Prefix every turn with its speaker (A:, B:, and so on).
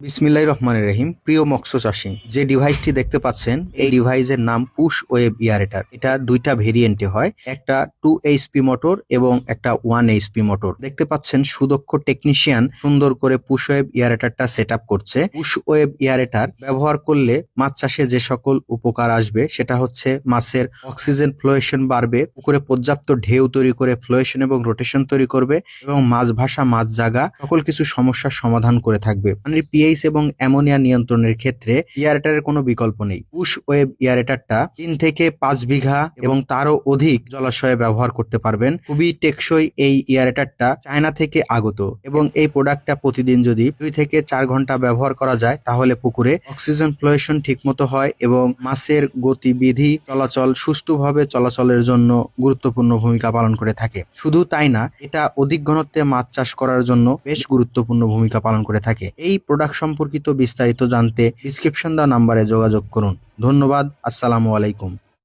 A: বিসমিল্লাহির রহমানির রহিম। প্রিয় মৎস্য চাষী, যে ডিভাইসটি দেখতে পাচ্ছেন এই ডিভাইসের নাম পুশ ওয়েব এয়ারেটার। এটা দুইটা ভেরিয়েন্টে হয়, একটা 2 HP মোটর এবং একটা 1 HP মোটর। দেখতে পাচ্ছেন সুদক্ষ টেকনিশিয়ান সুন্দর করে পুশ ওয়েব এয়ারেটারটা সেট আপ করছে। পুশ ওয়েব এয়ারেটার ব্যবহার করলে মাছ চাষে যে সকল উপকার আসবে সেটা হচ্ছে মাছের অক্সিজেন ফ্লোয়েশন বাড়বে, পুকুরে পর্যাপ্ত ঢেউ তৈরি করে ফ্লোয়েশন এবং রোটেশন তৈরি করবে এবং মাছ ভাসা মাছ জাগা সকল কিছু সমস্যার সমাধান করে থাকবে। মানে পিএইচ এবং অ্যামোনিয়া নিয়ন্ত্রণের ক্ষেত্রে এয়ারেটারের কোনো বিকল্প নেই। পুশ ওয়েব এয়ারেটারটা 3 থেকে 5 বিঘা এবং তারও অধিক জলাশয়ে ব্যবহার করতে পারবেন। খুবই টেকসই এই এয়ারেটারটা চায়না থেকে আগত এবং এই প্রোডাক্টটা প্রতিদিন যদি 2 থেকে 4 ঘন্টা ব্যবহার করা যায় তাহলে পুকুরে অক্সিজেন ফ্লোয়েশন ঠিকমতো হয় এবং মাছের গতিবিধি চলাচল সুষ্ঠুভাবে চলাচলের জন্য গুরুত্বপূর্ণ ভূমিকা পালন করে থাকে। শুধু তাই না, এটা অধিক ঘনত্বে মাছ চাষ করার জন্য বেশ গুরুত্বপূর্ণ ভূমিকা পালন করে থাকে। এই প্রোডাক্ট সম্পর্কিত বিস্তারিত জানতে ডিসক্রিপশন দেওয়া নাম্বারে যোগাযোগ করুন। ধন্যবাদ। আসসালামু আলাইকুম।